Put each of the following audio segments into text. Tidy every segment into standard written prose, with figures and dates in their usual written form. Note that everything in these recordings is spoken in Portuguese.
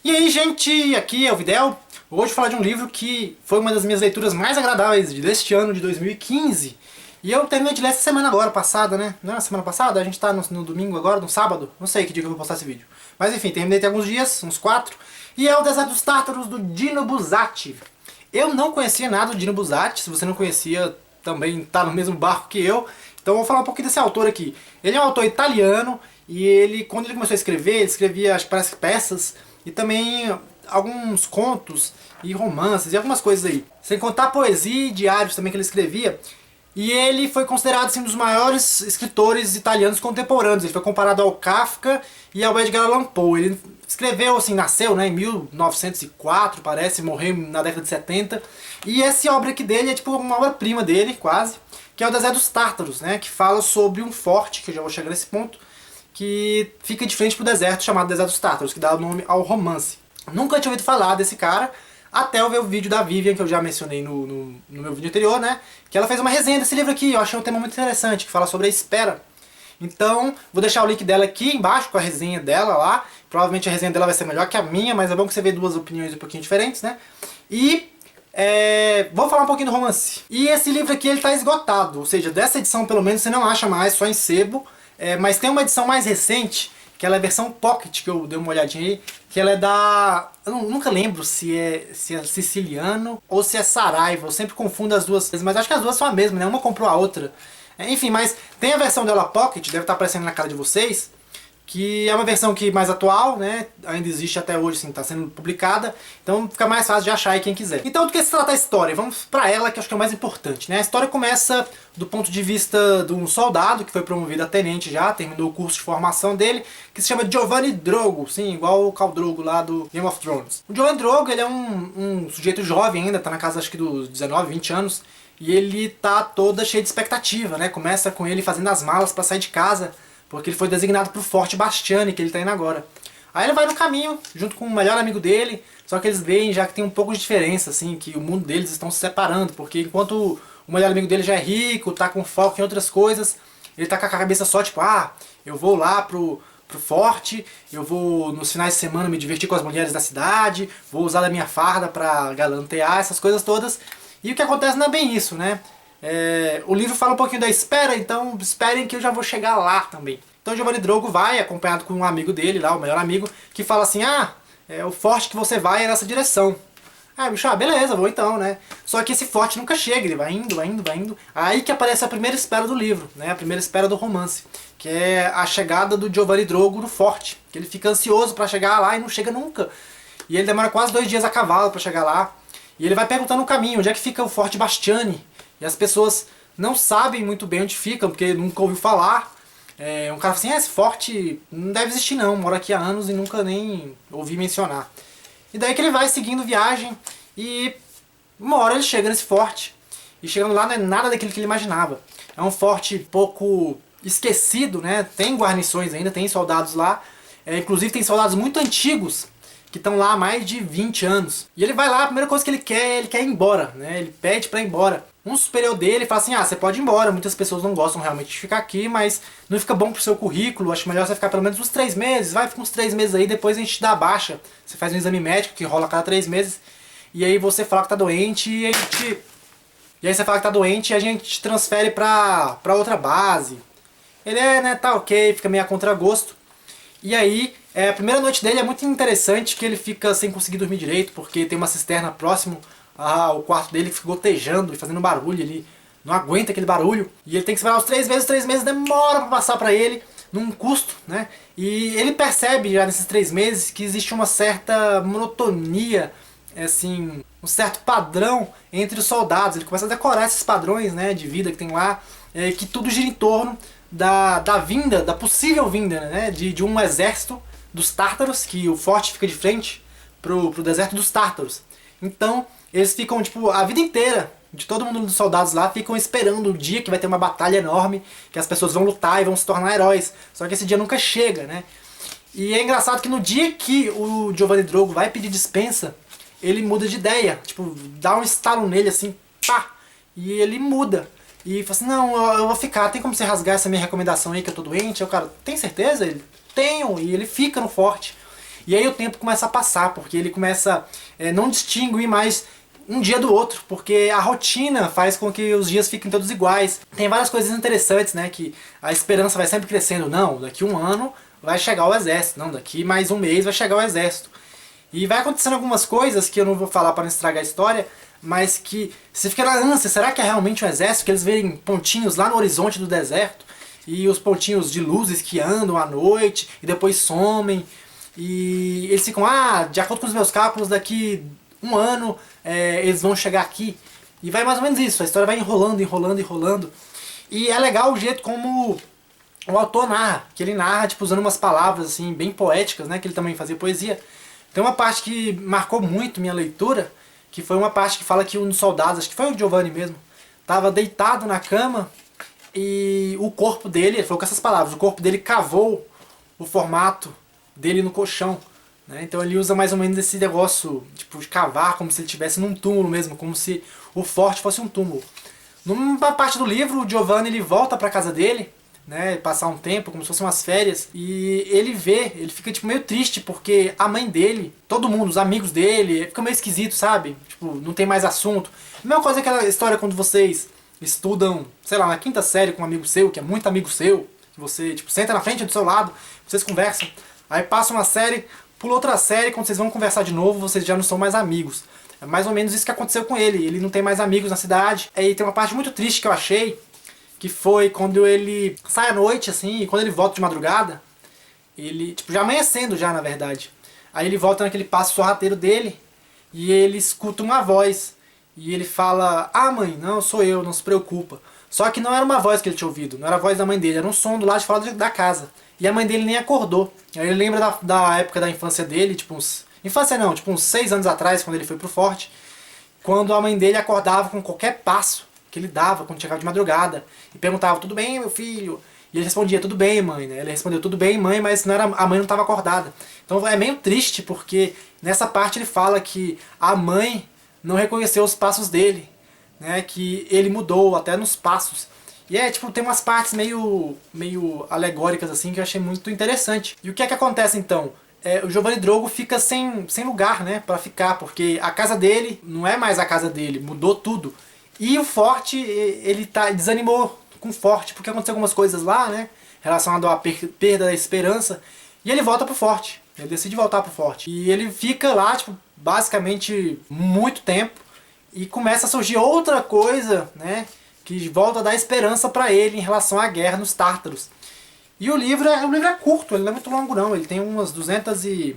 E aí, gente, aqui é o Videl. Hoje vou falar de um livro que foi uma das minhas leituras mais agradáveis deste ano de 2015. E eu terminei de ler essa semana agora, passada, né? Não é semana passada? A gente tá no domingo agora, no sábado? Não sei que dia que eu vou postar esse vídeo. Mas enfim, terminei tem alguns dias, uns 4. E é o Deserto dos Tártaros, do Dino Buzzati. Eu não conhecia nada do Dino Buzzati. Se você não conhecia, também tá no mesmo barco que eu. Então eu vou falar um pouquinho desse autor aqui. Ele é um autor italiano e ele, quando ele começou a escrever, ele escrevia, acho que parece peças e também alguns contos e romances e algumas coisas aí. Sem contar poesia e diários também que ele escrevia. E ele foi considerado assim, um dos maiores escritores italianos contemporâneos. Ele foi comparado ao Kafka e ao Edgar Allan Poe. Ele escreveu, assim, nasceu, né, em 1904, parece, morreu na década de 70. E essa obra aqui dele é tipo uma obra-prima dele, quase, que é o Deserto dos Tártaros, né, que fala sobre um forte, que eu já vou chegar nesse ponto, que fica de frente pro deserto, chamado Deserto dos Tártaros, que dá o nome ao romance. Nunca tinha ouvido falar desse cara, até eu ver o vídeo da Vivian, que eu já mencionei no meu vídeo anterior, né? Que ela fez uma resenha desse livro aqui, eu achei um tema muito interessante, que fala sobre a espera. Então, vou deixar o link dela aqui embaixo, com a resenha dela lá. Provavelmente a resenha dela vai ser melhor que a minha, mas é bom que você vê duas opiniões um pouquinho diferentes, né? E vou falar um pouquinho do romance. E esse livro aqui, ele tá esgotado, ou seja, dessa edição pelo menos você não acha mais, só em sebo. Mas tem uma edição mais recente, que ela é a versão Pocket, que eu dei uma olhadinha aí, que ela é da... Eu nunca lembro se é Siciliano ou se é Saraiva, eu sempre confundo as duas, mas acho que as duas são a mesma, né? Uma comprou a outra. Enfim, mas tem a versão dela Pocket, deve estar aparecendo na cara de vocês, que é uma versão que mais atual, né? Ainda existe até hoje, assim, está sendo publicada, então fica mais fácil de achar aí quem quiser. Então, do que se trata a história? Vamos para ela, que acho que é o mais importante, né? A história começa do ponto de vista de um soldado que foi promovido a tenente já, terminou o curso de formação dele, que se chama Giovanni Drogo, sim, igual o Khal Drogo lá do Game of Thrones. O Giovanni Drogo, ele é um sujeito jovem ainda, tá na casa acho que dos 19, 20 anos, e ele tá toda cheio de expectativa, né? Começa com ele fazendo as malas para sair de casa, porque ele foi designado para o Forte Bastiani, que ele está indo agora. Aí ele vai no caminho, junto com o melhor amigo dele, só que eles veem já que tem um pouco de diferença, assim, que o mundo deles estão se separando, porque enquanto o melhor amigo dele já é rico, tá com foco em outras coisas, ele tá com a cabeça só tipo, eu vou lá pro forte, eu vou nos finais de semana me divertir com as mulheres da cidade, vou usar da minha farda pra galantear, essas coisas todas. E o que acontece não é bem isso, né? O livro fala um pouquinho da espera, então esperem que eu já vou chegar lá também. Então Giovanni Drogo vai, acompanhado com um amigo dele lá, o melhor amigo, que fala assim, o forte que você vai é nessa direção. Bicho, beleza, vou então, né? Só que esse forte nunca chega, ele vai indo, vai indo, vai indo. Aí que aparece a primeira espera do livro, né? A primeira espera do romance, que é a chegada do Giovanni Drogo no forte, que ele fica ansioso pra chegar lá e não chega nunca. E ele demora quase 2 dias a cavalo pra chegar lá. E ele vai perguntando no caminho, onde é que fica o Forte Bastiani? E as pessoas não sabem muito bem onde ficam, porque nunca ouviu falar. Um cara fala assim, esse forte não deve existir não, moro aqui há anos e nunca nem ouvi mencionar. E daí que ele vai seguindo viagem e uma hora ele chega nesse forte. E chegando lá não é nada daquilo que ele imaginava. É um forte pouco esquecido, né? Tem guarnições ainda, tem soldados lá. Inclusive tem soldados muito antigos que estão lá há mais de 20 anos. E ele vai lá, a primeira coisa que ele quer ir embora, né? Ele pede pra ir embora. Um superior dele fala assim, você pode ir embora, muitas pessoas não gostam realmente de ficar aqui, mas não fica bom pro seu currículo, acho melhor você ficar pelo menos uns 3 meses, fica uns 3 meses aí, depois a gente dá a baixa. Você faz um exame médico que rola a cada 3 meses, e aí você fala que tá doente e E aí você fala que tá doente e a gente te transfere pra outra base. Ele tá ok, fica meio a contragosto. E aí, a primeira noite dele é muito interessante, que ele fica sem conseguir dormir direito, porque tem uma cisterna próximo ao quarto dele que fica gotejando e fazendo barulho, ele não aguenta aquele barulho. E ele tem que esperar os 3 meses demora pra passar pra ele, num custo, né? E ele percebe já nesses 3 meses que existe uma certa monotonia, assim, um certo padrão entre os soldados. Ele começa a decorar esses padrões, né, de vida que tem lá, que tudo gira em torno da possível vinda, né, de um exército dos Tártaros, que o forte fica de frente pro deserto dos Tártaros. Então, eles ficam, tipo, a vida inteira, de todo mundo dos soldados lá, ficam esperando o dia que vai ter uma batalha enorme, que as pessoas vão lutar e vão se tornar heróis. Só que esse dia nunca chega, né? E é engraçado que no dia que o Giovanni Drogo vai pedir dispensa, ele muda de ideia, tipo, dá um estalo nele assim, pá! E ele muda. E fala assim, não, eu vou ficar, tem como você rasgar essa minha recomendação aí que eu tô doente? Aí o cara, tem certeza? Ele, tenho, e ele fica no forte. E aí o tempo começa a passar, porque ele começa a não distinguir mais um dia do outro, porque a rotina faz com que os dias fiquem todos iguais. Tem várias coisas interessantes, né, que a esperança vai sempre crescendo. Não, daqui um ano vai chegar o exército. Não, daqui mais um mês vai chegar o exército. E vai acontecendo algumas coisas que eu não vou falar para não estragar a história, mas que você fica na ânsia, será que é realmente um exército? Que eles veem pontinhos lá no horizonte do deserto, e os pontinhos de luzes que andam à noite, e depois somem, e eles ficam, de acordo com os meus cálculos, daqui um ano eles vão chegar aqui. E vai mais ou menos isso, a história vai enrolando, enrolando, enrolando. E é legal o jeito como o autor narra, que ele narra tipo, usando umas palavras assim, bem poéticas, né, que ele também fazia poesia. Tem uma parte que marcou muito minha leitura, que foi uma parte que fala que um dos soldados, acho que foi o Giovanni mesmo, estava deitado na cama e o corpo dele, ele falou com essas palavras, o corpo dele cavou o formato dele no colchão. Né? Então ele usa mais ou menos esse negócio tipo, de cavar, como se ele estivesse num túmulo mesmo, como se o forte fosse um túmulo. Numa parte do livro, o Giovanni ele volta para casa dele, né, passar um tempo, como se fossem umas férias, e ele fica tipo meio triste porque a mãe dele, todo mundo, os amigos dele, fica meio esquisito, sabe? Tipo, não tem mais assunto. A mesma coisa aquela história quando vocês estudam, sei lá, na quinta série com um amigo seu, que é muito amigo seu, que você tipo senta na frente do seu lado, vocês conversam, aí passa uma série, pula outra série, quando vocês vão conversar de novo, vocês já não são mais amigos. É mais ou menos isso que aconteceu com ele, ele não tem mais amigos na cidade. Aí tem uma parte muito triste que eu achei, que foi quando ele sai à noite, assim, e quando ele volta de madrugada, ele, tipo, já amanhecendo já, na verdade. Aí ele volta naquele passo sorrateiro dele, e ele escuta uma voz, e ele fala, mãe, não, sou eu, não se preocupa. Só que não era uma voz que ele tinha ouvido, não era a voz da mãe dele, era um som do lado de fora da casa. E a mãe dele nem acordou. Aí ele lembra da época da infância dele, tipo infância não, tipo uns 6 anos atrás, quando ele foi pro forte, quando a mãe dele acordava com qualquer passo que ele dava quando chegava de madrugada e perguntava, tudo bem, meu filho? E ele respondia, tudo bem, mãe, né? Ele respondeu, tudo bem, mãe, mas não era, a mãe não estava acordada. Então é meio triste porque nessa parte ele fala que a mãe não reconheceu os passos dele, né? Que ele mudou até nos passos. E tipo, tem umas partes meio alegóricas assim que eu achei muito interessante. E o que é que acontece então? O Giovanni Drogo fica sem lugar, né, pra ficar, porque a casa dele não é mais a casa dele, mudou tudo. E o forte, ele desanimou com o forte, porque aconteceu algumas coisas lá, né, relacionado à perda da esperança, e ele volta pro forte, ele decide voltar pro forte. E ele fica lá, tipo, basicamente muito tempo, e começa a surgir outra coisa, né, que volta a dar esperança pra ele em relação à guerra nos Tártaros. E o livro é curto, ele não é muito longo não, ele tem umas 200 e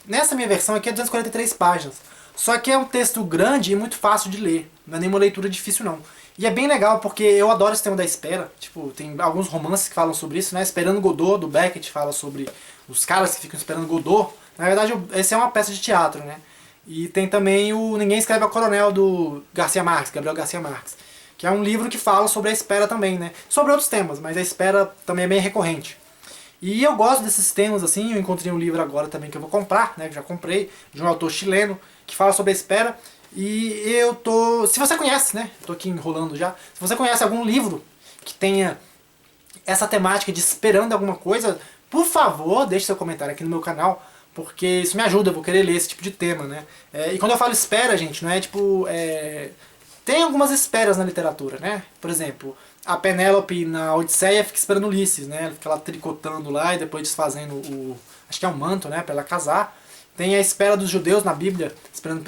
nessa minha versão aqui é 243 páginas. Só que é um texto grande e muito fácil de ler, não é nenhuma leitura difícil não. E é bem legal porque eu adoro esse tema da espera, tipo, tem alguns romances que falam sobre isso, né? Esperando Godot, do Beckett, fala sobre os caras que ficam esperando Godot. Na verdade, esse é uma peça de teatro, né? E tem também o Ninguém Escreve a Coronel, do Garcia Marques, Gabriel Garcia Marques. Que é um livro que fala sobre a espera também, né? Sobre outros temas, mas a espera também é bem recorrente. E eu gosto desses temas, assim, eu encontrei um livro agora também que eu vou comprar, né? Que já comprei, de um autor chileno, que fala sobre a espera. E eu tô... Se você conhece, né? Tô aqui enrolando já. Se você conhece algum livro que tenha essa temática de esperando alguma coisa, por favor, deixe seu comentário aqui no meu canal, porque isso me ajuda, eu vou querer ler esse tipo de tema, né? E quando eu falo espera, gente, não é tipo... Tem algumas esperas na literatura, né? Por exemplo, a Penélope na Odisseia fica esperando Ulisses, né? Ela fica lá tricotando lá e depois desfazendo acho que é um manto, né? Pra ela casar. Tem a espera dos judeus na Bíblia, esperando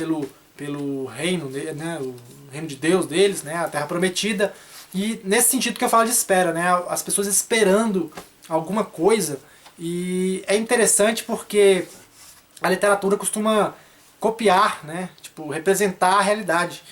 pelo reino, né? O reino de Deus deles, né? A Terra Prometida. E nesse sentido que eu falo de espera, né? As pessoas esperando alguma coisa. E é interessante porque a literatura costuma copiar, né? Tipo, representar a realidade.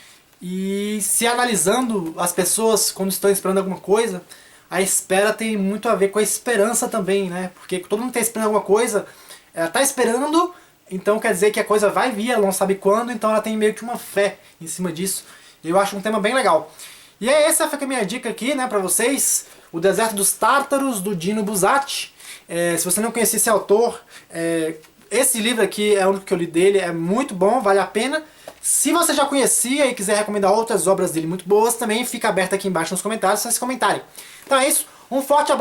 E se analisando as pessoas quando estão esperando alguma coisa, a espera tem muito a ver com a esperança também, né? Porque todo mundo está esperando alguma coisa, ela está esperando, então quer dizer que a coisa vai vir, ela não sabe quando, então ela tem meio que uma fé em cima disso. Eu acho um tema bem legal. E essa foi a minha dica aqui, né, pra vocês. O Deserto dos Tártaros, do Dino Buzzati. Se você não conhecia esse autor, esse livro aqui é o único que eu li dele, é muito bom, vale a pena. Se você já conhecia e quiser recomendar outras obras dele muito boas, também fica aberto aqui embaixo nos comentários, se vocês comentarem. Então é isso, um forte abraço.